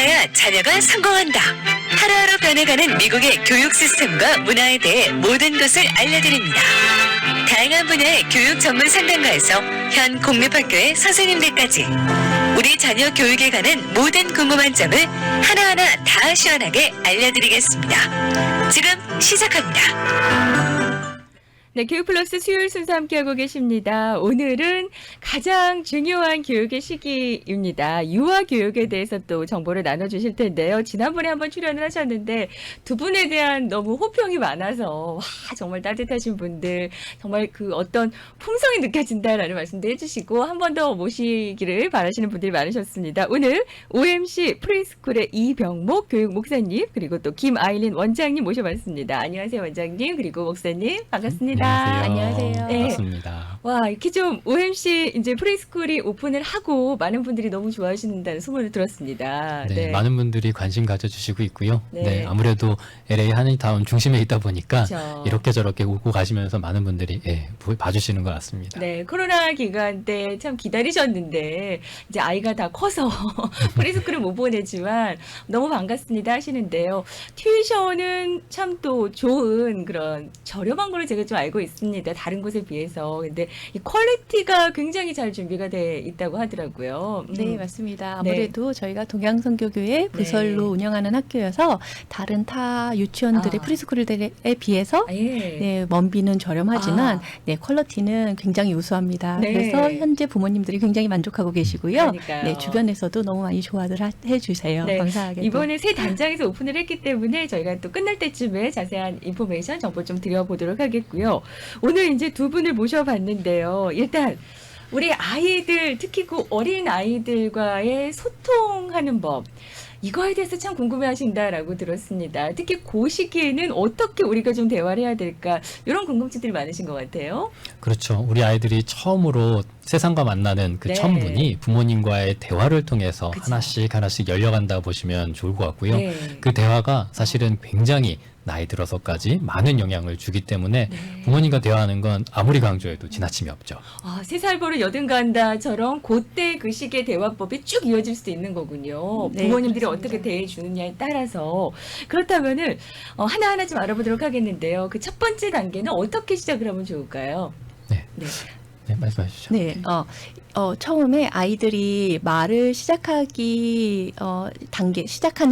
잘해야 자녀가 성공한다. 하루하루 변해가는 미국의 교육 시스템과 문화에 대해 모든 것을 알려드립니다. 다양한 분야의 교육 전문 상담가에서 현 공립학교의 선생님들까지 우리 자녀 교육에 관한 모든 궁금한 점을 하나하나 다 시원하게 알려드리겠습니다. 지금 시작합니다. 네, 교육 플러스 수요일 순서 함께하고 계십니다. 오늘은 가장 중요한 교육의 시기입니다. 유아 교육에 대해서 또 정보를 나눠주실 텐데요. 지난번에 한번 출연을 하셨는데 두 분에 대한 너무 호평이 많아서 와, 정말 따뜻하신 분들, 정말 그 어떤 품성이 느껴진다라는 말씀도 해주시고 한 번 더 모시기를 바라시는 분들이 많으셨습니다. 오늘 OMC 프리스쿨의 이병목 교육 목사님 그리고 또 김아일린 원장님 모셔봤습니다. 안녕하세요, 원장님 그리고 목사님 반갑습니다. 안녕하세요. 네. 반갑습니다. 와, 이렇게 좀 OMC 이제 프리스쿨이 오픈을 하고 많은 분들이 너무 좋아하신다는 소문을 들었습니다. 네, 많은 분들이 관심 가져주시고 있고요. 네. 네, 아무래도 LA 한인타운 중심에 있다 보니까 그렇죠. 이렇게 저렇게 오고 가시면서 많은 분들이 봐주시는 것 같습니다. 네, 코로나 기간 때 참 기다리셨는데 이제 아이가 다 커서 프리스쿨을 못 보내지만 너무 반갑습니다 하시는데요. 튜이션은 참 또 좋은 그런 저렴한 걸로 제가 좀 알고 있습니다. 다른 곳에 비해서. 근데 이 퀄리티가 굉장히 잘 준비가 돼 있다고 하더라고요. 네, 맞습니다. 아무래도 저희가 동양선교교회 부설로 네. 운영하는 학교여서 다른 타 유치원들의 프리스쿨들에 비해서 아, 예. 네, 먼비는 저렴하지만 아. 네, 퀄리티는 굉장히 우수합니다. 네. 그래서 현재 부모님들이 굉장히 만족하고 계시고요. 그러니까요. 네, 주변에서도 너무 많이 좋아들 해주세요. 네, 감사하게도. 이번에 새 단장에서 오픈을 했기 때문에 저희가 또 끝날 때쯤에 자세한 인포메이션 정보 좀 드려보도록 하겠고요. 오늘 이제 두 분을 모셔봤는데요. 일단 우리 아이들, 특히 그 어린 아이들과의 소통하는 법, 이거에 대해서 참 궁금해하신다라고 들었습니다. 특히 그 시기에는 어떻게 우리가 좀 대화를 해야 될까, 이런 궁금증들이 많으신 것 같아요. 그렇죠. 우리 아이들이 처음으로 세상과 만나는 그 네. 첫 문이 부모님과의 대화를 통해서 그쵸. 하나씩 열려간다 보시면 좋을 것 같고요. 네. 그 대화가 사실은 굉장히 나이 들어서까지 많은 영향을 주기 때문에 부모님과 대화하는 건 아무리 강조해도 지나침이 없죠. 아, 3살 버릇 여든 간다처럼 그때 그 시기의 대화법이 쭉 이어질 수도 있는 거군요. 네, 부모님들이 그렇습니다. 어떻게 대해 주느냐에 따라서. 그렇다면은 하나하나 좀 알아보도록 하겠는데요. 그 첫 번째 단계는 어떻게 시작을 하면 좋을까요? 네. 네. 네, 말씀해 주시죠. 네, 처음에 아이들이 말을 시작하는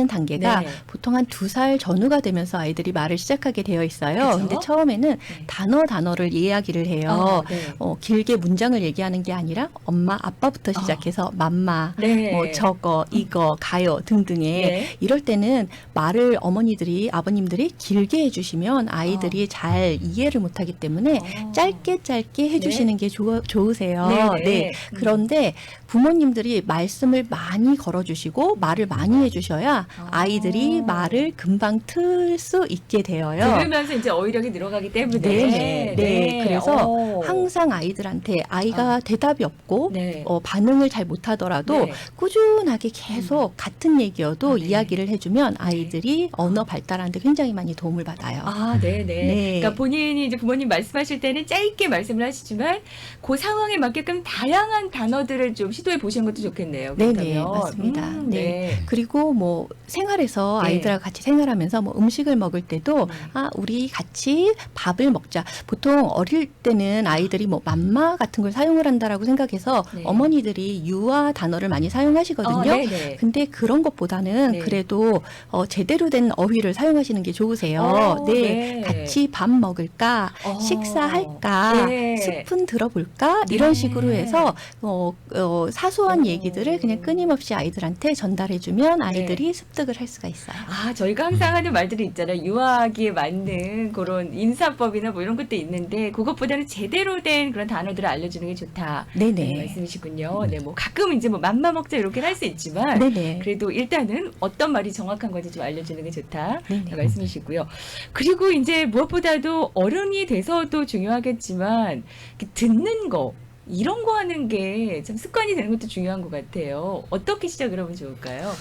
단계가 네. 보통 한 2살 전후가 되면서 아이들이 말을 시작하게 되어 있어요. 그죠? 근데 처음에는 단어를 이야기를 해요. 네. 길게 문장을 얘기하는 게 아니라 엄마, 아빠부터 시작해서 맘마, 네. 뭐 저거, 이거, 가요 등등의 네. 이럴 때는 말을 아버님들이 길게 해주시면 아이들이 잘 이해를 못하기 때문에 짧게 해주시는 게 좋으세요. 네. 네. 그런데 부모님들이 말씀을 많이 걸어주시고 말을 많이 해주셔야 아이들이 말을 금방 틀 수 있게 되어요. 들으면서 이제 어휘력이 늘어가기 때문에. 네. 그래서 오. 항상 아이들한테 아이가 대답이 없고 네. 반응을 잘 못하더라도 네. 꾸준하게 계속 같은 얘기여도 네. 이야기를 해주면 아이들이 언어 발달하는데 굉장히 많이 도움을 받아요. 아, 네네. 네. 그러니까 본인이 이제 부모님 말씀하실 때는 짧게 말씀을 하시지만 그 상황에 맞게끔 다양한 단어들을 좀 시도해 보시는 것도 좋겠네요. 네네, 그렇다면. 맞습니다. 네. 그리고 뭐 생활에서 네. 아이들하고 같이 생활하면서 뭐 음식을 먹을 때도 우리 같이 밥을 먹자. 보통 어릴 때는 아이들이 뭐 맘마 같은 걸 사용을 한다라고 생각해서 네. 어머니들이 유아 단어를 많이 사용하시거든요. 네네. 근데 그런 것보다는 네. 그래도 제대로 된 어휘를 사용하시는 게 좋으세요. 네. 같이 밥 먹을까? 식사할까? 네. 스푼 들어볼까? 네. 이런 식으로 해서 사소한 얘기들을 그냥 끊임없이 아이들한테 전달해주면 아이들이 습득을 할 수가 있어요. 아, 저희가 항상 하는 말들이 있잖아요. 유아기에 맞는 그런 인사법이나 뭐 이런 것도 있는데 그것보다는 제대로 된 그런 단어들을 알려주는 게 좋다. 네네. 네, 말씀이시군요. 네, 뭐 가끔 이제 뭐 맘마 먹자 이렇게 할 수 있지만 네네. 그래도 일단은 어떤 말이 정확한 건지 좀 알려주는 게 좋다. 네네. 말씀이시고요. 그리고 이제 무엇보다도 어른이 돼서도 중요하겠지만 듣는 거. 이런 거 하는 게 참 습관이 되는 것도 중요한 것 같아요. 어떻게 시작을 하면 좋을까요?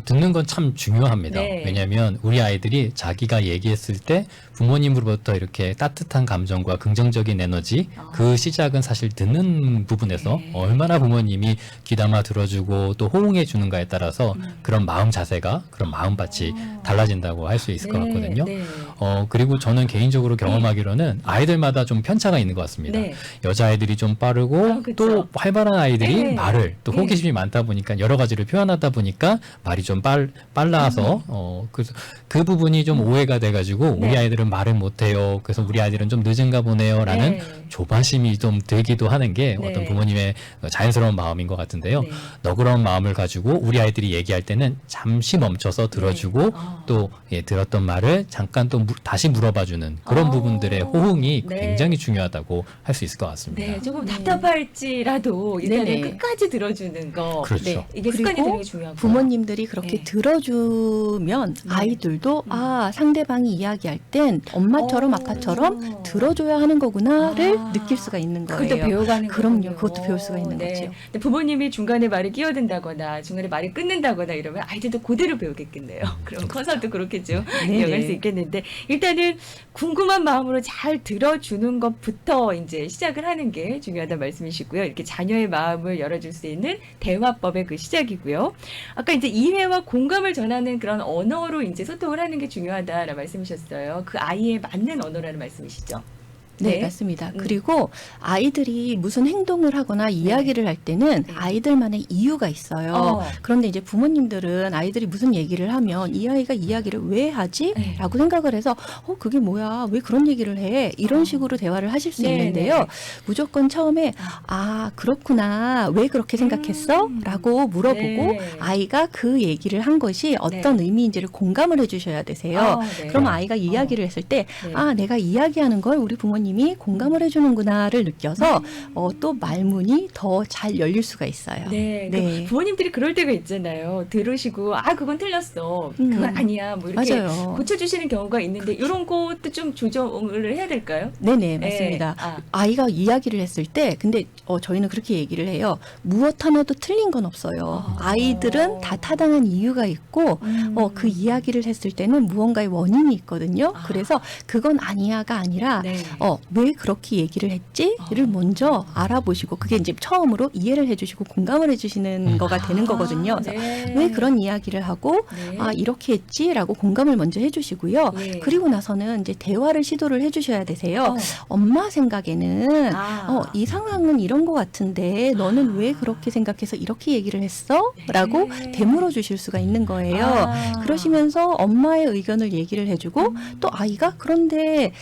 듣는 건 참 중요합니다. 네. 왜냐하면 우리 아이들이 자기가 얘기했을 때 부모님으로부터 이렇게 따뜻한 감정과 긍정적인 에너지, 그 시작은 사실 듣는 부분에서 네. 얼마나 부모님이 귀담아 들어주고 또 호응해 주는가에 따라서 그런 마음 자세가, 그런 마음밭이 달라진다고 할 수 있을 것 같거든요. 네. 그리고 저는 개인적으로 경험하기로는 아이들마다 좀 편차가 있는 것 같습니다. 네. 여자아이들이 좀 빠르고 그쵸. 또 활발한 아이들이 네. 말을 또 네. 호기심이 많다 보니까 여러 가지를 표현하다 보니까 말이 좀 빨라서 그래서 그 부분이 좀 오해가 돼가지고 네. 우리 아이들은 말을 못해요. 그래서 우리 아이들은 좀 늦은가 보네요라는 네. 조바심이 좀 들기도 하는 게 네. 어떤 부모님의 자연스러운 마음인 것 같은데요. 네. 너그러운 마음을 가지고 우리 아이들이 얘기할 때는 잠시 멈춰서 들어주고 네. 또 들었던 말을 잠깐 또 다시 물어봐주는 그런 부분들의 호응이 네. 굉장히 중요하다고 할 수 있을 것 같습니다. 네, 조금 답답할지라도 일단은 네네. 끝까지 들어주는 거. 그렇죠. 네. 이게 습관이 되는 그리고 게 중요하고. 부모님들이 그렇게 네. 들어주면 네. 아이들도 상대방이 이야기할 땐 엄마처럼 아빠처럼 들어줘야 하는 거구나를 느낄 수가 있는 거예요. 그것도 배워가는 그럼요. 거군요. 그것도 배울 수가 있는 네. 거죠. 근데 부모님이 중간에 말을 끼어든다거나 중간에 말을 끊는다거나 이러면 아이들도 그대로 배우겠겠네요. 그럼 커서도 그렇게 좀 네네. 이어갈 수 있겠는데 일단은 궁금한 마음으로 잘 들어주는 것부터 이제 시작을 하는 게 중요하다는 말씀이시고요. 이렇게 자녀의 마음을 열어줄 수 있는 대화법의 그 시작이고요. 아까 이제 이해와 공감을 전하는 그런 언어로 이제 소통을 하는 게 중요하다라는 말씀이셨어요. 그 아이에 맞는 언어라는 말씀이시죠. 네, 맞습니다. 음. 그리고 아이들이 무슨 행동을 하거나 이야기를 할 때는 네. 아이들만의 이유가 있어요. 그런데 이제 부모님들은 아이들이 무슨 얘기를 하면 이 아이가 이야기를 왜 하지? 네. 라고 생각을 해서 그게 뭐야? 왜 그런 얘기를 해? 이런 식으로 대화를 하실 수 네, 있는데요. 네. 무조건 처음에 그렇구나. 왜 그렇게 생각했어? 라고 물어보고 네. 아이가 그 얘기를 한 것이 어떤 의미인지를 공감을 해주셔야 되세요. 네. 그럼 아이가 이야기를 했을 때 네. 내가 이야기하는 걸 우리 부모님이 공감을 해주는구나를 느껴서 또 말문이 더 잘 열릴 수가 있어요. 네, 네. 부모님들이 그럴 때가 있잖아요. 들으시고 그건 틀렸어. 그건 아니야. 뭐 이렇게 맞아요. 고쳐주시는 경우가 있는데 이런 것도 좀 조정을 해야 될까요? 네네, 맞습니다. 네. 아이가 이야기를 했을 때 근데 저희는 그렇게 얘기를 해요. 무엇 하나도 틀린 건 없어요. 아이들은 다 타당한 이유가 있고 그 이야기를 했을 때는 무언가의 원인이 있거든요. 그래서 그건 아니야가 아니라 네. 왜 그렇게 얘기를 했지를 먼저 알아보시고 그게 이제 처음으로 이해를 해주시고 공감을 해주시는 거가 되는 거거든요. 그래서 네. 왜 그런 이야기를 하고 네. 이렇게 했지라고 공감을 먼저 해주시고요. 예. 그리고 나서는 이제 대화를 시도를 해주셔야 되세요. 어. 엄마 생각에는 이 이 상황은 이런 것 같은데 너는 왜 그렇게 생각해서 이렇게 얘기를 했어? 라고 네. 되물어 주실 수가 있는 거예요. 그러시면서 엄마의 의견을 얘기를 해주고 또 아이가 그런데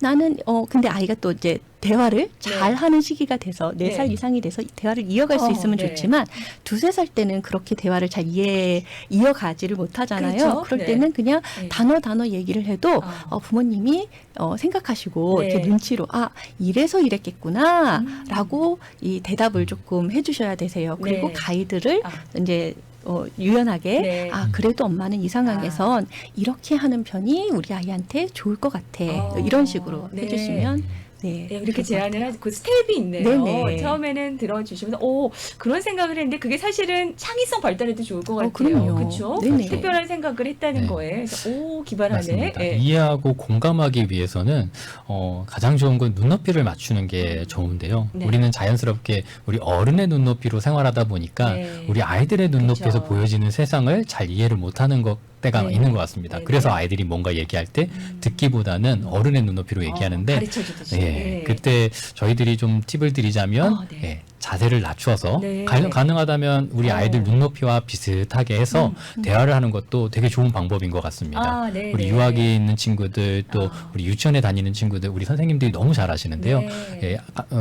나는 근데 아이가 또 이제 대화를 잘 하는 시기가 돼서 4살 네. 이상이 돼서 대화를 이어갈 수 있으면 네. 좋지만 2-3살 때는 그렇게 대화를 잘 이어가지를 못하잖아요. 그렇죠. 그럴 네. 때는 그냥 네. 단어 얘기를 해도 부모님이 생각하시고 네. 이렇게 눈치로 이래서 이랬겠구나 라고 이 대답을 조금 해주셔야 되세요. 그리고 네. 가이드를 이제 유연하게 네. 그래도 엄마는 이 상황에선 이렇게 하는 편이 우리 아이한테 좋을 것 같아. 이런 식으로 네. 해주시면 네, 네, 이렇게 좋을 것 제안을 하고 그 스텝이 있네요. 네네. 처음에는 들어주시면서 그런 생각을 했는데 그게 사실은 창의성 발달에도 좋을 것 같아요. 그럼요. 그렇죠? 네네. 특별한 생각을 했다는 네. 거예요. 그래서 기발하네. 맞습니다. 네. 이해하고 공감하기 위해서는 가장 좋은 건 눈높이를 맞추는 게 좋은데요. 네. 우리는 자연스럽게 우리 어른의 눈높이로 생활하다 보니까 네. 우리 아이들의 눈높이에서 그렇죠. 보여지는 세상을 잘 이해를 못하는 때가 네. 있는 것 같습니다. 네. 그래서 아이들이 뭔가 얘기할 때 듣기보다는 어른의 눈높이로 얘기하는데 가르쳐 주듯이. 예, 그때 저희들이 좀 팁을 드리자면 네. 예, 자세를 낮추어서 네. 가능하다면 우리 아이들 눈높이와 비슷하게 해서 대화를 하는 것도 되게 좋은 방법인 것 같습니다. 네, 우리 네. 유학에 있는 친구들 또 우리 유치원에 다니는 친구들 우리 선생님들이 너무 잘 하시는데요. 네.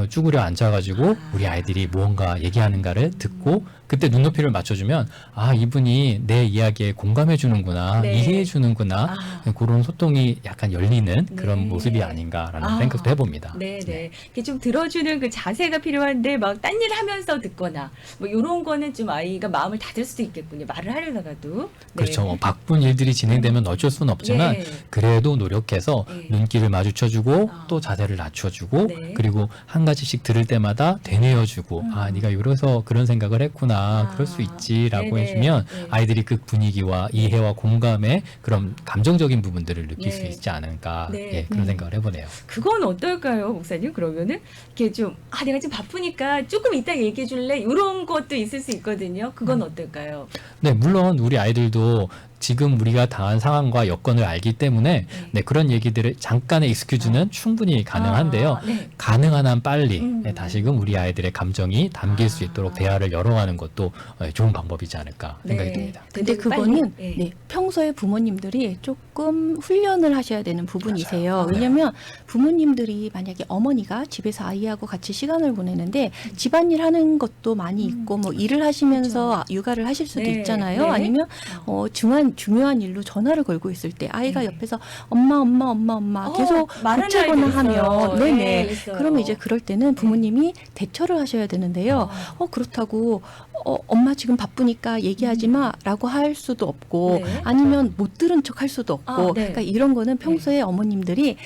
쭈그려 앉아가지고 우리 아이들이 무언가 얘기하는가를 듣고 그때 눈높이를 맞춰주면 이분이 내 이야기에 공감해 주는구나, 네. 이해해 주는구나, 그런 소통이 약간 열리는 그런 네. 모습이 아닌가라는 생각도 해봅니다. 네. 이렇게 좀 들어주는 그 자세가 필요한데 막 딴일을 하면서 듣거나 뭐 이런 거는 좀 아이가 마음을 닫을 수도 있겠군요. 말을 하려다가도. 네. 그렇죠. 뭐 바쁜 일들이 진행되면 어쩔 수는 없지만 네. 그래도 노력해서 네. 눈길을 마주쳐주고 아. 또 자세를 낮춰주고 네. 그리고 한 가지씩 들을 때마다 되뇌어주고 아 네가 이래서 그런 생각을 했구나 아. 그럴 수 있지라고 네네. 해주면 네. 아이들이 그 분위기와 이해와 공감의 그런 감정적인 부분들을 느낄 수 네. 있지 않을까 네. 예, 그런 생각을 해보네요. 그건 어떨까요, 목사님? 그러면은 이렇게 좀 내가 지금 바쁘니까 조금 이따 얘기해 줄래? 이런 것도 있을 수 있거든요. 그건 어떨까요? 네, 물론 우리 아이들도 지금 우리가 당한 상황과 여건을 알기 때문에 네, 그런 얘기들을 잠깐의 익스큐즈는 충분히 가능한데요. 아, 네. 가능한 한 빨리 네, 음. 다시금 우리 아이들의 감정이 담길 수 있도록 대화를 열어가는 것도 좋은 방법이지 않을까 생각이 듭니다. 근데 되도록 그거는 빨리. 네, 평소에 부모님들이 조금 훈련을 하셔야 되는 부분이세요. 맞아요. 왜냐하면 부모님들이 만약에 어머니가 집에서 아이하고 같이 시간을 보내는데 집안일 하는 것도 많이 있고 뭐 일을 하시면서 육아를 하실 수도 네, 있잖아요. 네. 아니면 중요한 일로 전화를 걸고 있을 때 아이가 네. 옆에서 엄마 계속 말하는 붙이거나 아이도 있어요. 하면 네네. 있어요. 그러면 이제 그럴 때는 부모님이 대처를 하셔야 되는데요. 그렇다고 엄마 지금 바쁘니까 얘기하지 마라고 할 수도 없고 네. 아니면 못 들은 척 할 수도 없고 아, 네. 그러니까 이런 거는 평소에 어머님들이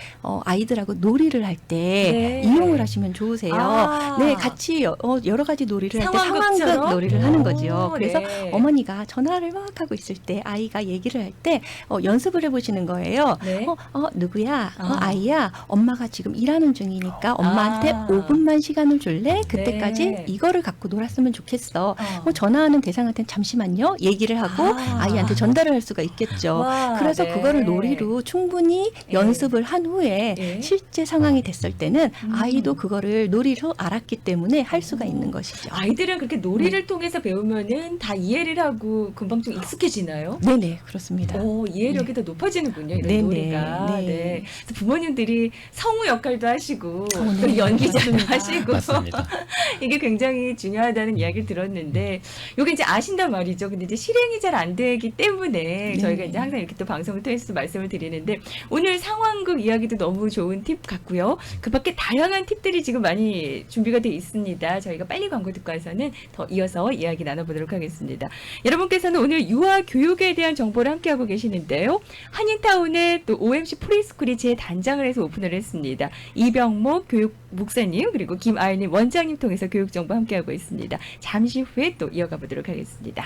아이들하고 놀이를 할 때 네. 이용을 하시면 좋으세요. 아. 네, 같이 여러 가지 놀이를 할 때 상황극처럼? 상황극 놀이를 하는 거죠. 오, 그래서 네. 어머니가 전화를 막 하고 있을 때 아이가 얘기를 할 때 연습을 해보시는 거예요. 네. 누구야? 아. 아이야, 엄마가 지금 일하는 중이니까 엄마한테 아. 5분만 시간을 줄래? 그때까지 네. 이거를 갖고 놀았으면 좋겠어. 전화하는 대상한테는 잠시만요. 얘기를 하고 아. 아이한테 전달을 할 수가 있겠죠. 와, 그래서 네. 그거를 놀이로 충분히 네. 연습을 한 후에 네. 실제 상황이 됐을 때는 아이도 그거를 놀이로 알았기 때문에 할 수가 있는 것이죠. 아이들은 그렇게 놀이를 통해서 배우면은 다 이해를 하고 금방 좀 익숙해지나요? 네네, 그렇습니다. 이해력이 더 높아지는군요. 이런 네네, 놀이가. 네. 네. 그래서 부모님들이 성우 역할도 하시고 네. 또 연기자도 맞습니다. 하시고 맞습니다. 이게 굉장히 중요하다는 이야기를 들었는데 요게 이제 아신단 말이죠. 근데 이제 실행이 잘 안 되기 때문에 저희가 이제 항상 이렇게 또 방송을 통해서 말씀을 드리는데 오늘 상황극 이야기도 너무 좋은 팁 같고요. 그 밖에 다양한 팁들이 지금 많이 준비가 돼 있습니다. 저희가 빨리 광고 듣고 와서는 더 이어서 이야기 나눠보도록 하겠습니다. 여러분께서는 오늘 유아 교육에 대한 정보를 함께하고 계시는데요. 한인타운에 또 OMC 프리스쿨이 재단장을 해서 오픈을 했습니다. 이병목 교육 목사님 그리고 김아연님 원장님 통해서 교육 정보 함께하고 있습니다. 잠시 후에 또 이어가 보도록 하겠습니다.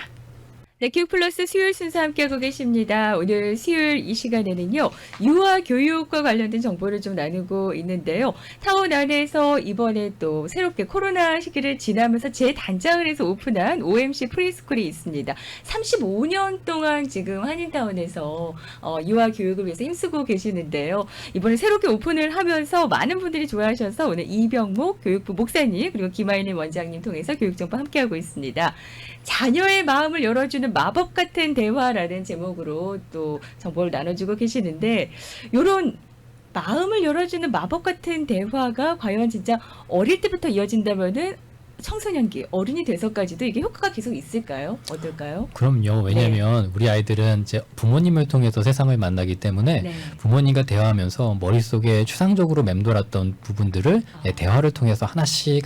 네, 교육 플러스 수요일 순서 함께하고 계십니다. 오늘 수요일 이 시간에는요, 유아 교육과 관련된 정보를 좀 나누고 있는데요. 타운 안에서 이번에 또 새롭게 코로나 시기를 지나면서 재단장을 해서 오픈한 OMC 프리스쿨이 있습니다. 35년 동안 지금 한인타운에서 유아 교육을 위해서 힘쓰고 계시는데요. 이번에 새롭게 오픈을 하면서 많은 분들이 좋아하셔서 오늘 이병목 교육부 목사님 그리고 김아연님 원장님 통해서 교육 정보 함께하고 있습니다. 자녀의 마음을 열어주는 마법 같은 대화라는 제목으로 또 정보를 나눠주고 계시는데 요런 마음을 열어주는 마법 같은 대화가 과연 진짜 어릴 때부터 이어진다면은 청소년기, 어른이 돼서까지도 이게 효과가 계속 있을까요? 어떨까요? 그럼요. 왜냐하면 우리 아이들은 이제 부모님을 통해서 세상을 만나기 때문에 네. 부모님과 대화하면서 머릿속에 추상적으로 맴돌았던 부분들을 대화를 통해서 하나씩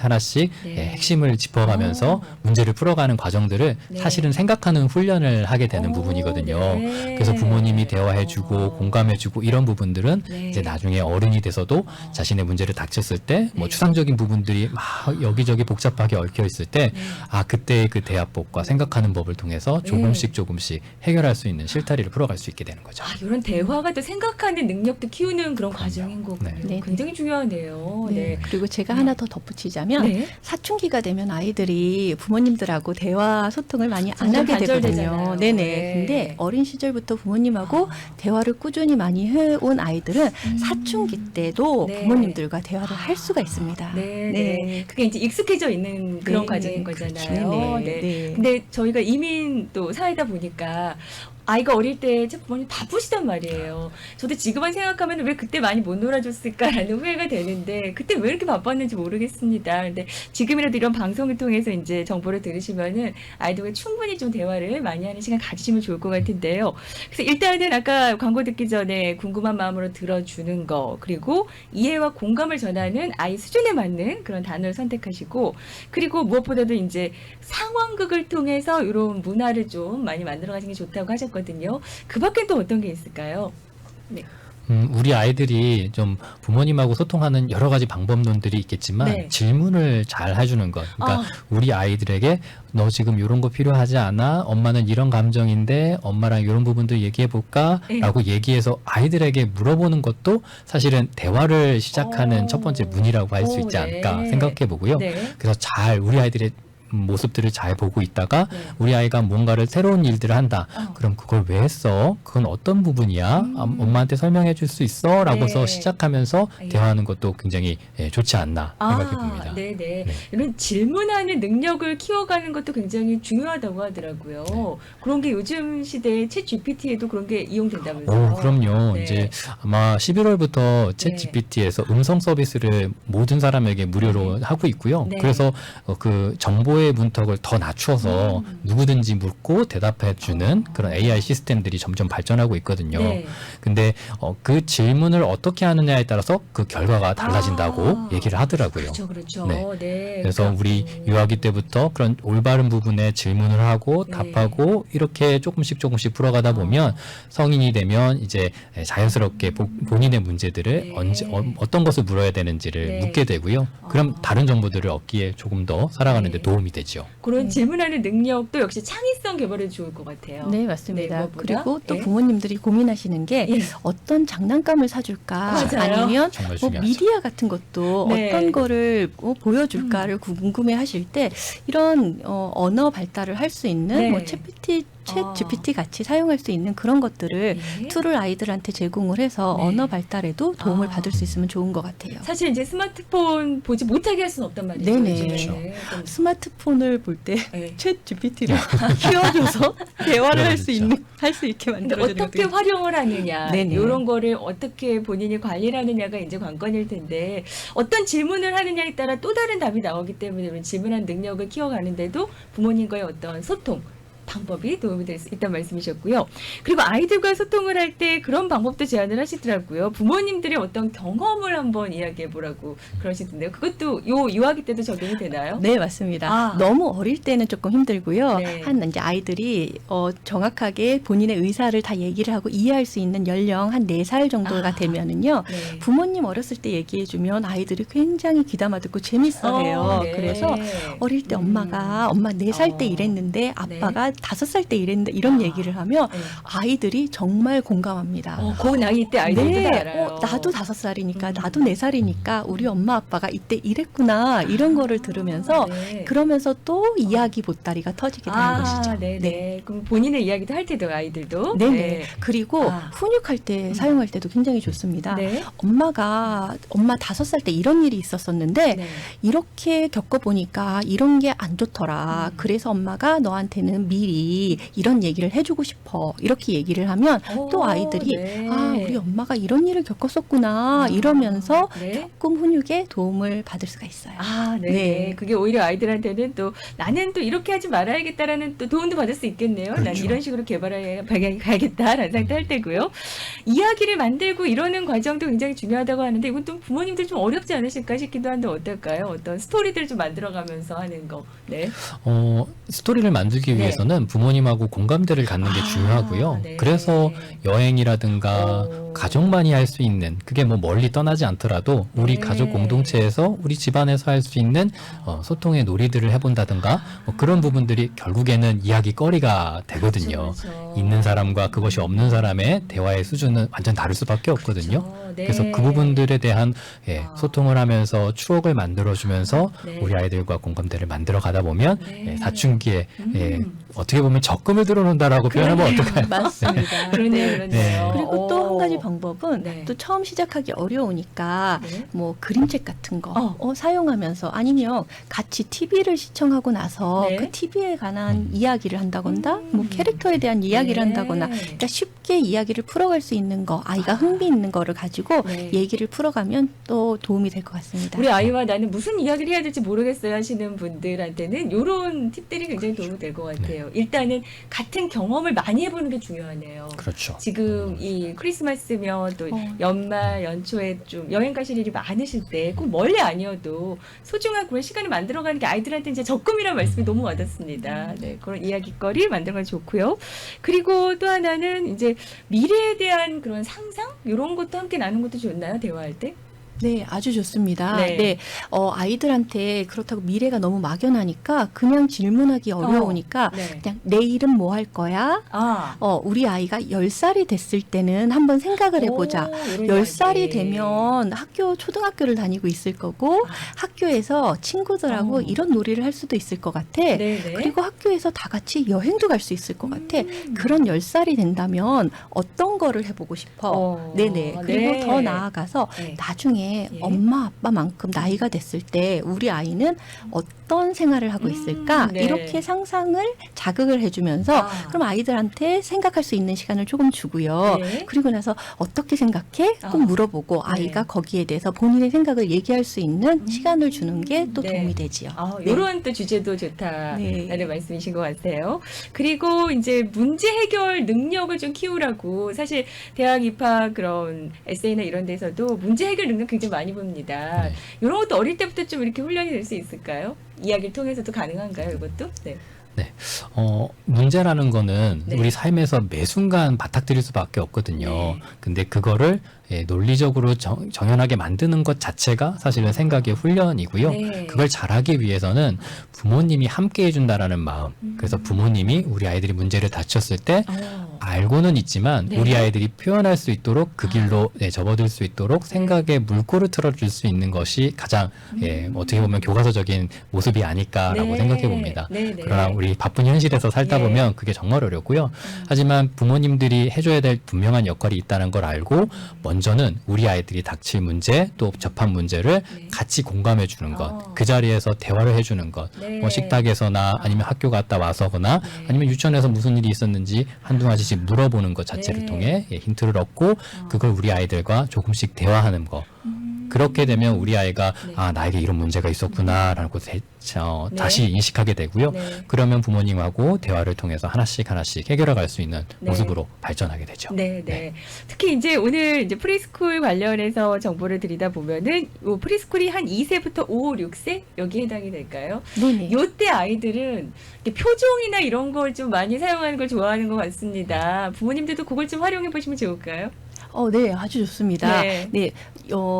네. 핵심을 짚어가면서 문제를 풀어가는 과정들을 네. 사실은 생각하는 훈련을 하게 되는 오, 부분이거든요. 네. 그래서 부모님이 대화해주고 공감해주고 이런 부분들은 네. 이제 나중에 어른이 돼서도 자신의 문제를 닥쳤을 때 뭐 네. 추상적인 부분들이 막 여기저기 복잡하게 얽혀 있을 때 그때의 그 대화법과 생각하는 법을 통해서 조금씩 해결할 수 있는 실타리를 풀어갈 수 있게 되는 거죠. 이런 대화가 또 생각하는 능력도 키우는 그런 과정인 거군요. 네. 굉장히 중요하네요. 네. 네. 그리고 제가 하나 더 덧붙이자면 네. 사춘기가 되면 아이들이 부모님들하고 대화 소통을 많이 안 점점 하게 단절되잖아요. 되거든요. 네네. 네. 근데 어린 시절부터 부모님하고 대화를 꾸준히 많이 해온 아이들은 사춘기 때도 네. 부모님들과 대화를 할 수가 있습니다. 네. 그게 이제 익숙해져 있는 그런 네. 과정인 거잖아요. 네. 네. 네. 근데 저희가 이민 또 사회다 보니까 아이가 어릴 때 제 부모님 바쁘시단 말이에요. 저도 지금만 생각하면 왜 그때 많이 못 놀아줬을까라는 후회가 되는데 그때 왜 이렇게 바빴는지 모르겠습니다. 근데 지금이라도 이런 방송을 통해서 이제 정보를 들으시면은 아이들과 충분히 좀 대화를 많이 하는 시간 가지시면 좋을 것 같은데요. 그래서 일단은 아까 광고 듣기 전에 궁금한 마음으로 들어주는 거, 그리고 이해와 공감을 전하는 아이 수준에 맞는 그런 단어를 선택하시고, 그리고 무엇보다도 이제 상황극을 통해서 이런 문화를 좀 많이 만들어 가시는 게 좋다고 하셨거든요. 그 밖엔 또 어떤 게 있을까요? 네. 우리 아이들이 좀 부모님하고 소통하는 여러 가지 방법론들이 있겠지만 네. 질문을 잘 해주는 것. 그러니까 우리 아이들에게 너 지금 이런 거 필요하지 않아? 엄마는 이런 감정인데 엄마랑 이런 부분도 얘기해 볼까? 네. 라고 얘기해서 아이들에게 물어보는 것도 사실은 대화를 시작하는 첫 번째 문이라고 할 수 있지 않을까 네. 생각해 보고요. 네. 그래서 잘 우리 아이들의 모습들을 잘 보고 있다가 네. 우리 아이가 뭔가를 새로운 일들을 한다. 어. 그럼 그걸 왜 했어? 그건 어떤 부분이야? 엄마한테 설명해 줄 수 있어? 라고서 네. 시작하면서 예. 대화하는 것도 굉장히 좋지 않나 생각해 봅니다. 네네. 네. 이런 질문하는 능력을 키워가는 것도 굉장히 중요하다고 하더라고요. 그런 게 요즘 시대에 챗 GPT에도 그런 게 이용된다면서요? 그럼요. 네. 이제 아마 11월부터 챗 네. GPT에서 음성 서비스를 모든 사람에게 무료로 하고 있고요. 네. 그래서 그 정보의 문턱을 더 낮춰서 누구든지 묻고 대답해 주는 그런 AI 시스템들이 점점 발전하고 있거든요. 네. 근데 그 질문을 어떻게 하느냐에 따라서 그 결과가 달라진다고 얘기를 하더라고요. 그렇죠, 그렇죠. 네. 네. 그래서 그러니까, 우리 유아기 때부터 그런 올바른 부분에 질문을 하고 네. 답하고 이렇게 조금씩 풀어가다 보면 성인이 되면 이제 자연스럽게 본인의 문제들을 네. 어떤 것을 물어야 되는지를 네. 묻게 되고요. 그럼 다른 정보들을 얻기에 조금 더 살아가는 데 네. 도움이 되죠. 그런 질문하는 능력도 역시 창의성 개발에 좋을 것 같아요. 네, 맞습니다. 무엇보다. 그리고 또 예. 부모님들이 고민하시는 게 예. 어떤 장난감을 사줄까 맞아요. 아니면 정말 뭐 중요하죠. 미디어 같은 것도 네. 어떤 거를 보여줄까를 궁금해 하실 때 이런 언어 발달을 할 수 있는 네. 뭐 챗 GPT 같이 사용할 수 있는 그런 것들을 네. 툴을 아이들한테 제공을 해서 네. 언어 발달에도 도움을 아. 받을 수 있으면 좋은 것 같아요. 사실 이제 스마트폰 보지 못하게 할 수는 없단 말이죠. 네네. 요즘에. 그렇죠. 좀, 스마트폰을 볼 때 네. 챗 GPT를 키워줘서 대화를 할 수 그렇죠. 할 수 있게 근데 만들어주는 어떻게 것도 활용을 하느냐, 네네. 이런 거를 어떻게 본인이 관리를 하느냐가 이제 관건일 텐데, 어떤 질문을 하느냐에 따라 또 다른 답이 나오기 때문에 이런 질문한 능력을 키워가는데도 부모님과의 어떤 소통 방법이 도움이 될 수 있다는 말씀이셨고요. 그리고 아이들과 소통을 할 때 그런 방법도 제안을 하시더라고요. 부모님들의 어떤 경험을 한번 이야기해 보라고 그러시던데요. 그것도 유아기 때도 적용이 되나요? 네, 맞습니다. 아. 너무 어릴 때는 조금 힘들고요. 네. 한 이제 아이들이 정확하게 본인의 의사를 다 얘기를 하고 이해할 수 있는 연령 한 4살 정도가 아. 되면은요. 네. 부모님 어렸을 때 얘기해 주면 아이들이 굉장히 귀담아 듣고 재밌어 해요. 네. 그래서 어릴 때 엄마 4살 때 이랬는데 아빠가 5살 때 이랬는데 이런 얘기를 하면 네. 아이들이 정말 공감합니다. 그 나이 때 아이들도 네, 다 알아요. 나도 5살이니까 나도 4살이니까 우리 엄마 아빠가 이때 이랬구나 이런 거를 들으면서 네. 그러면서 또 이야기 보따리가 터지게 되는 것이죠. 네네. 네. 그럼 본인의 이야기도 할 때도 아이들도. 네네. 네. 그리고 아. 훈육할 때 사용할 때도 굉장히 좋습니다. 네. 엄마 5살 때 이런 일이 있었었는데 네. 이렇게 겪어보니까 이런 게 안 좋더라. 그래서 엄마가 너한테는 미리 이런 얘기를 해주고 싶어. 이렇게 얘기를 하면 또 아이들이 네. 우리 엄마가 이런 일을 겪었었구나 이러면서 네. 조금 훈육에 도움을 받을 수가 있어요. 네. 네. 그게 오히려 아이들한테는 또 나는 또 이렇게 하지 말아야겠다라는 또 도움도 받을 수 있겠네요. 난 그렇죠. 이런 식으로 개발해 가야겠다라는 생각도 할 때고요. 이야기를 만들고 이러는 과정도 굉장히 중요하다고 하는데 이건 또 부모님들 좀 어렵지 않으실까 싶기도 한데 어떨까요? 어떤 스토리들 좀 만들어가면서 하는 거. 네. 스토리를 만들기 네. 위해서는 부모님하고 공감대를 갖는 게 중요하고요. 네. 그래서 여행이라든가 오. 가족만이 할 수 있는 그게 뭐 멀리 떠나지 않더라도 우리 네. 가족 공동체에서 우리 집안에서 할 수 있는 소통의 놀이들을 해본다든가 뭐 그런 부분들이 결국에는 이야기거리가 되거든요. 그렇죠. 있는 사람과 그것이 없는 사람의 대화의 수준은 완전 다를 수밖에 없거든요. 그렇죠. 네. 그래서 그 부분들에 대한 소통을 하면서 추억을 만들어주면서 네. 우리 아이들과 공감대를 만들어 가다 보면 네. 사춘기에 어떻게 보면 적금을 들어놓는다라고 표현하면 어떨까요? 맞습니다. 그러네요, 그러네요. 네. 그리고 또 한 오. 가지 방법은 네. 또 처음 시작하기 어려우니까 네. 뭐 그림책 같은 거 사용하면서 아니면 같이 TV를 시청하고 나서 네. 그 TV에 관한 이야기를 한다거나 뭐 음. 캐릭터에 대한 이야기를 네. 한다거나 그러니까 쉽게 이야기를 풀어갈 수 있는 거 아이가 흥미 있는 거를 가지고 네. 얘기를 풀어가면 또 도움이 될 것 같습니다. 우리 아이와 나는 무슨 이야기를 해야 될지 모르겠어요 하시는 분들한테는 이런 팁들이 굉장히 도움이 될 것 같아요. 일단은 같은 경험을 많이 해보는 게 중요하네요. 그렇죠. 지금 이 크리스마스면 또 어. 연말 연초에 좀 여행 가실 일이 많으실 때 꼭 멀리 아니어도 소중한 그런 시간을 만들어가는 게 아이들한테 이제 적금이라는 말씀이 너무 와닿습니다. 네, 그런 이야기거리 만들어가 좋고요. 그리고 또 하나는 이제 미래에 대한 그런 상상 이런 것도 함께 나누는 것도 좋나요? 대화할 때? 네, 아주 좋습니다. 네. 네, 아이들한테 그렇다고 미래가 너무 막연하니까 그냥 질문하기 어려우니까 네. 그냥 내일은 뭐 할 거야? 아. 우리 아이가 10살이 됐을 때는 한번 생각을 해보자. 오, 이런 10살이 이야기. 되면 초등학교를 다니고 있을 거고, 아. 학교에서 친구들하고 이런 놀이를 할 수도 있을 것 같아. 네네. 그리고 학교에서 다 같이 여행도 갈 수 있을 것 같아. 음. 그런 10살이 된다면 어떤 거를 해보고 싶어? 네네. 그리고 네. 더 나아가서 네. 나중에 예. 엄마 아빠만큼 나이가 됐을 때 우리 아이는 어떤 생활을 하고 있을까? 네. 이렇게 상상을 자극을 해주면서 아. 그럼 아이들한테 생각할 수 있는 시간을 조금 주고요. 네. 그리고 나서 어떻게 생각해? 꼭 아. 물어보고 아이가 네. 거기에 대해서 본인의 생각을 얘기할 수 있는 시간을 주는 게 또 네. 도움이 되지요. 네. 이런 또 주제도 좋다라는 네. 말씀이신 것 같아요. 그리고 이제 문제 해결 능력을 좀 키우라고 사실 대학 입학 그런 에세이나 이런 데서도 문제 해결 능력 굉장히 많이 봅니다. 네. 이런 것도 어릴 때부터 좀 이렇게 훈련이 될 수 있을까요? 이야기를 통해서도 가능한가요? 이것도? 네. 문제라는 거는 네. 우리 삶에서 매 순간 바닥들일 수밖에 없거든요. 네. 근데 그거를 논리적으로 정연하게 만드는 것 자체가 사실은 생각의 훈련이고요. 네. 그걸 잘하기 위해서는 부모님이 함께 해준다라는 마음. 그래서 부모님이 우리 아이들이 문제를 다쳤을 때 알고는 있지만 네. 우리 아이들이 표현할 수 있도록 그 길로 접어들 수 있도록 생각의 물꼬를 틀어줄 수 있는 것이 가장 어떻게 보면 교과서적인 모습이 아닐까라고 네. 생각해 봅니다. 네, 네. 그러나 우리 바쁜 현실에서 살다 예. 보면 그게 정말 어렵고요. 하지만 부모님들이 해줘야 될 분명한 역할이 있다는 걸 알고 먼저는 우리 아이들이 닥칠 문제 또 접한 문제를 네. 같이 공감해 주는 것, 어. 그 자리에서 대화를 해주는 것, 네. 뭐 식탁에서나 아니면 학교 갔다 와서거나 네. 아니면 유치원에서 무슨 일이 있었는지 한두 가지씩 물어보는 것 자체를 네. 통해 힌트를 얻고 그걸 우리 아이들과 조금씩 대화하는 것. 그렇게 되면 우리 아이가 네. 나에게 이런 문제가 있었구나라고 네. 다시 인식하게 되고요. 네. 그러면 부모님하고 대화를 통해서 하나씩 해결해 갈 수 있는 네. 모습으로 발전하게 되죠. 네, 네. 특히 이제 오늘 이제 프리스쿨 관련해서 정보를 드리다 보면은 요 프리스쿨이 한 2세부터 5, 6세 여기 해당이 될까요? 네네. 요때 아이들은 이렇게 표정이나 이런 걸 좀 많이 사용하는 걸 좋아하는 것 같습니다. 부모님들도 그걸 좀 활용해 보시면 좋을까요? 네, 아주 좋습니다. 네. 네,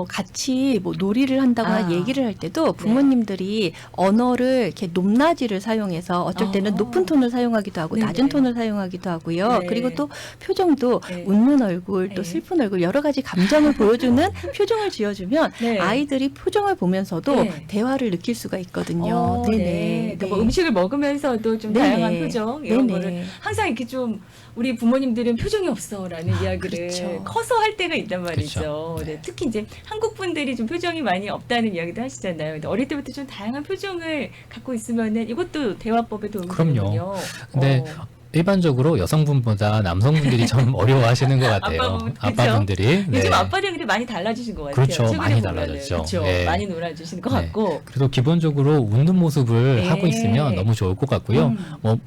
같이 뭐 놀이를 한다거나 아. 얘기를 할 때도 부모님들이 언어를 이렇게 높낮이를 사용해서 어쩔 때는 높은 톤을 사용하기도 하고 네네. 낮은 톤을 사용하기도 하고요. 네. 그리고 또 표정도 네. 웃는 얼굴, 또 네. 슬픈 얼굴 여러 가지 감정을 보여주는 표정을 지어주면 네. 아이들이 표정을 보면서도 네. 대화를 느낄 수가 있거든요. 네. 그러니까 뭐 음식을 먹으면서도 좀 네네. 다양한 표정 이런 네네. 거를 항상 이렇게 좀 우리 부모님들은 표정이 없어라는 이야기를 그렇죠. 커서 할 때가 있단 말이죠. 그렇죠. 네. 특히 이제 한국 분들이 좀 표정이 많이 없다는 이야기도 하시잖아요. 근데 어릴 때부터 좀 다양한 표정을 갖고 있으면은 이것도 대화법에 도움이 그럼요. 되는군요. 근데 일반적으로 여성분보다 남성분들이 좀 어려워하시는 것 같아요. 아빠분, 그쵸? 아빠분들이. 요즘 아빠들 근데 많이 달라지신 것 같아요. 그렇죠. 최근에 많이 보면은. 달라졌죠. 그렇죠. 네. 많이 놀아주시는 것 네. 같고. 그래도 기본적으로 웃는 모습을 네. 하고 있으면 너무 좋을 것 같고요.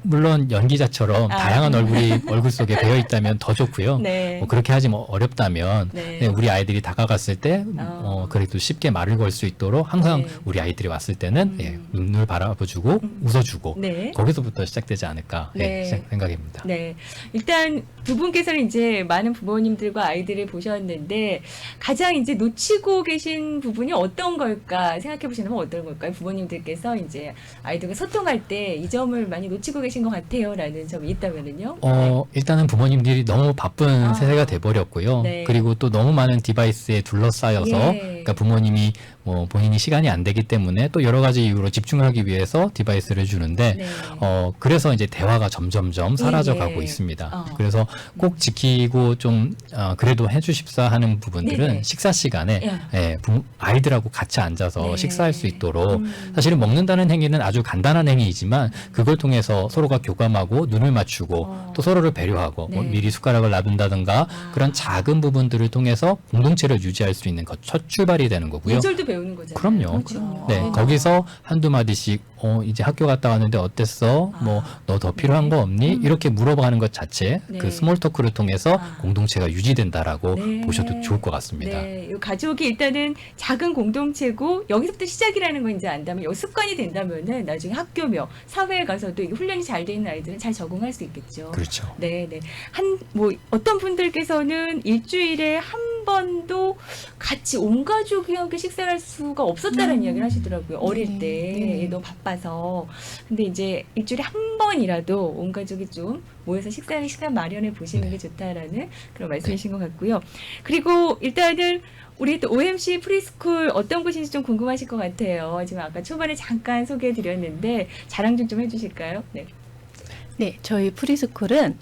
물론 연기자처럼 아. 다양한 얼굴이 얼굴 속에 배어 있다면 더 좋고요. 네. 뭐 그렇게 하지 어렵다면 네. 우리 아이들이 다가갔을 때 그래도 쉽게 말을 걸 수 있도록 항상 네. 우리 아이들이 왔을 때는 눈을 바라봐주고 웃어주고 네. 거기서부터 시작되지 않을까 네. 생각입니다. 네. 일단 두 분께서는 이제 많은 부모님들과 아이들을 보셨는데 가장 이제 놓치고 계신 부분이 어떤 걸까 생각해 보시면 어떤 걸까요? 부모님들께서 이제 아이들과 소통할 때 이 점을 많이 놓치고 계신 것 같아요라는 점이 있다면은요. 일단은 부모님들이 너무 바쁜 아. 세대가 돼버렸고요. 네. 그리고 또 너무 많은 디바이스에 둘러싸여서 예. 그러니까 부모님이 뭐 본인이 시간이 안 되기 때문에 또 여러 가지 이유로 집중하기 위해서 디바이스를 주는데 네. 그래서 이제 대화가 점점점 사라져 예, 가고 예. 있습니다. 그래서 꼭 지키고 좀 그래도 해주십사 하는 부분들은 네네. 식사 시간에 아이들하고 같이 앉아서 네. 식사할 수 있도록 사실은 먹는다는 행위는 아주 간단한 행위이지만 그걸 통해서 서로가 교감하고 눈을 맞추고 또 서로를 배려하고 뭐 네. 미리 숟가락을 놔둔다든가 그런 작은 부분들을 통해서 공동체를 유지할 수 있는 것 첫 출발이 되는 거고요. 예절도 배우는 거잖아요. 그럼요. 그렇죠. 네, 거기서 한두 마디씩 이제 학교 갔다 왔는데 어땠어? 뭐 너 더 필요한 거 없니? 이렇게 물어보는 것 자체 네. 그 스몰 토크를 통해서 아. 공동체가 유지된다라고 네. 보셔도 좋을 것 같습니다. 네, 이 가족이 일단은 작은 공동체고 여기서부터 시작이라는 걸 이제 안다면 이 습관이 된다면은 나중에 학교며 사회에 가서도 이게 훈련이 잘 돼 있는 아이들은 잘 적응할 수 있겠죠. 그렇죠. 네, 네. 뭐 어떤 분들께서는 일주일에 한 번도 같이 온 가족이 함께 식사를 할 수가 없었다는 이야기를 하시더라고요. 어릴 때 네. 너무 바빠서. 근데 이제 일주일에 한 번이라도 온 가족이 좀 모여서 식사하는 시간 마련해 보시는 네. 게 좋다라는 그런 말씀이신 것 같고요. 그리고 일단은 우리 또 OMC 프리스쿨 어떤 곳인지 좀 궁금하실 것 같아요. 지금 아까 초반에 잠깐 소개해 드렸는데 자랑 좀 해주실까요? 네. 네, 저희 프리스쿨은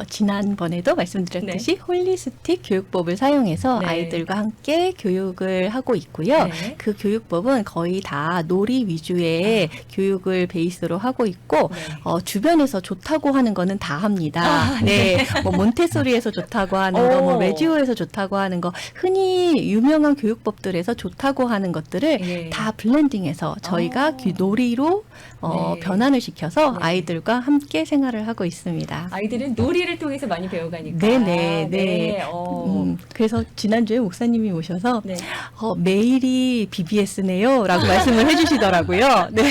지난번에도 말씀드렸듯이 홀리스틱 교육법을 사용해서 네. 아이들과 함께 교육을 하고 있고요. 네. 그 교육법은 거의 다 놀이 위주의 교육을 베이스로 하고 있고 네. 주변에서 좋다고 하는 거는 다 합니다. 아, 네, 뭐 몬테소리에서 좋다고 하는 거, 뭐 오. 레지오에서 좋다고 하는 거, 흔히 유명한 교육법들에서 좋다고 하는 것들을 네. 다 블렌딩해서 저희가 어. 놀이로 네. 변환을 시켜서 네. 아이들과 함께 생활을 하고 있습니다. 아이들은 놀이를 통해서 많이 배워가니까. 네네, 네. 어. 그래서 지난주에 목사님이 오셔서 네. 매일이 BBS네요라고 말씀을 해주시더라고요. 네.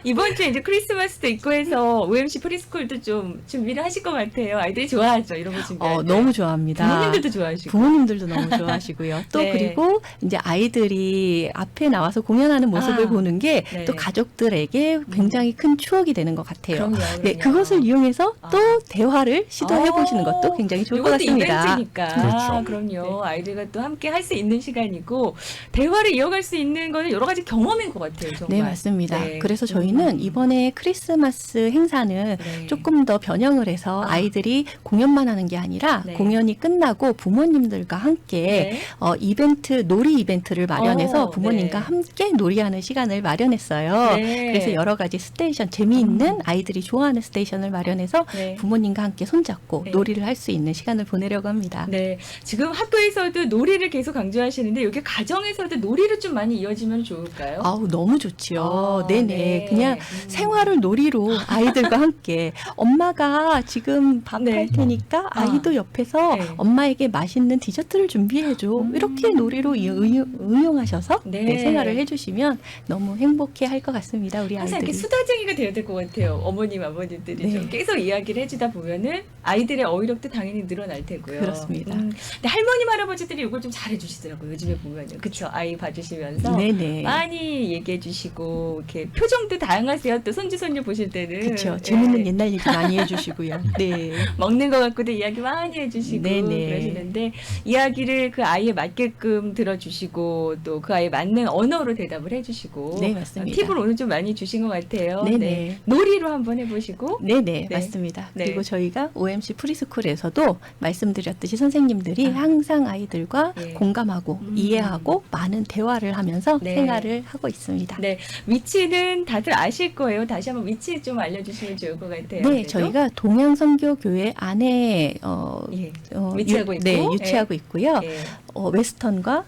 이번 주에 이제 크리스마스도 있고 해서 OMC 프리스쿨도 좀 준비를 하실 것 같아요. 아이들이 좋아하죠. 이런 거 준비할 때. 너무 좋아합니다. 부모님들도 좋아하시고. 부모님들도 너무 좋아하시고요. 또 네. 그리고 이제 아이들이 앞에 나와서 공연하는 모습을 아, 보는 게 네. 또 가족들에게 굉장히 큰 추억이 되는 것 같아요. 그럼요. 네, 그것을 이용해서 아. 또 대화를 시도해 보시는 것도 굉장히 좋을 것 이것도 같습니다. 이벤트니까. 그렇죠. 그럼요. 아이들과 또 함께 할 수 있는 시간이고 대화를 이어갈 수 있는 거는 여러 가지 경험인 것 같아요. 정말. 네, 맞습니다. 네. 그래서 저희는 이번에 크리스마스 행사는 네. 조금 더 변형을 해서 아. 아이들이 공연만 하는 게 아니라 네. 공연이 끝나고 부모님들과 함께 네. 놀이 이벤트를 마련해서 어, 부모님과 네. 함께 놀이하는 시간을 마련했어요. 네. 그래서 여러 가지 스테이션, 재미있는 아이들이 좋아하는 스테이션을 마련해서 네. 부모님과 함께 손잡고 네. 놀이를 할 수 있는 시간을 보내려고 합니다. 네, 지금 학교에서도 놀이를 계속 강조하시는데 여기 가정에서도 놀이를 좀 많이 이어지면 좋을까요? 아우, 너무 좋지요. 아, 네네. 네. 그냥 생활을 놀이로 아이들과 함께 엄마가 지금 밥 네. 할 테니까 아이도 옆에서 네. 엄마에게 맛있는 디저트를 준비해줘. 이렇게 놀이로 응용하셔서 네. 생활을 해주시면 너무 행복해 할 것 같습니다. 우리 항상 이렇게 아이들이. 수다쟁이가 되어야 될 것 같아요. 어머님, 아버님들이 네. 좀 계속 이야기를 해주다 보면은 아이들의 어휘력도 당연히 늘어날 테고요. 그렇습니다. 근데 할머님, 할아버지들이 이걸 좀 잘해주시더라고요. 요즘에 보면은. 그쵸? 아이 봐주시면서. 네네. 많이 얘기해주시고, 이렇게 표정도 다양하세요. 또 손주, 손녀 보실 때는. 그렇죠. 네. 재밌는 옛날 얘기 많이 해주시고요. 네. 먹는 거 갖고도 이야기 많이 해주시고 네네. 그러시는데 이야기를 그 아이에 맞게끔 들어주시고 또 그 아이에 맞는 언어로 대답을 해주시고 네, 맞습니다. 팁을 오늘 좀 많이 주신 것 같아요. 네네. 네. 놀이로 한번 해보시고 네네, 네. 맞습니다. 네. 그리고 저희가 OMC 프리스쿨에서도 말씀드렸듯이 선생님들이 항상 아이들과 네. 공감하고 이해하고 많은 대화를 하면서 네. 생활을 하고 있습니다. 네, 위치는 다들 아실 거예요. 다시 한번 위치 좀 알려주시면 좋을 것 같아요. 네, 그래도. 저희가 동양선교교회 안에 위치하고 있고 유치하고 있고요. 예. 웨스턴과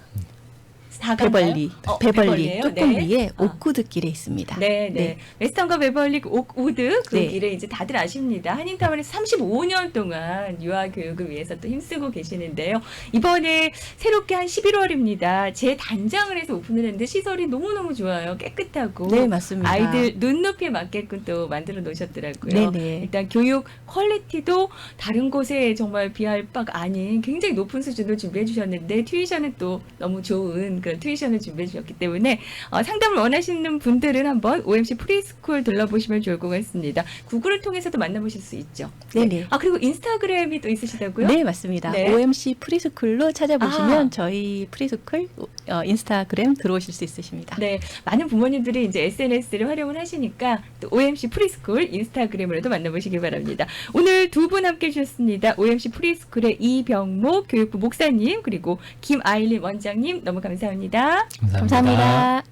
베벌리, 베벌리예요? 조금 네. 위에 아. 오크우드 길에 있습니다. 네, 네. 웨스턴과 베벌리 옥우드 그 네. 길을 이제 다들 아십니다. 한인타운에서 35년 동안 유아 교육을 위해서 또 힘쓰고 계시는데요. 이번에 새롭게 한 11월입니다. 제 단장을 해서 오픈을 했는데 시설이 너무너무 좋아요. 깨끗하고. 네, 맞습니다. 아이들 눈높이에 맞게끔 또 만들어 놓으셨더라고요. 네네. 일단 교육 퀄리티도 다른 곳에 정말 비할 바가 아닌 굉장히 높은 수준으로 준비해 주셨는데 튜이션은 또 너무 좋은 그런 튜이션을 준비해 주셨기 때문에 상담을 원하시는 분들은 한번 OMC 프리스쿨 들러보시면 좋을 것 같습니다. 구글을 통해서도 만나보실 수 있죠. 네네. 그리고 인스타그램이 또 있으시다고요? 네, 맞습니다. 네. OMC 프리스쿨로 찾아보시면 아. 저희 프리스쿨 인스타그램 들어오실 수 있으십니다. 네, 많은 부모님들이 이제 SNS를 활용을 하시니까 또 OMC 프리스쿨 인스타그램으로도 만나보시기 바랍니다. 오늘 두 분 함께 해주셨습니다. OMC 프리스쿨의 이병목 교육부 목사님 그리고 김아일린 원장님 너무 감사합니다. 감사합니다. 감사합니다.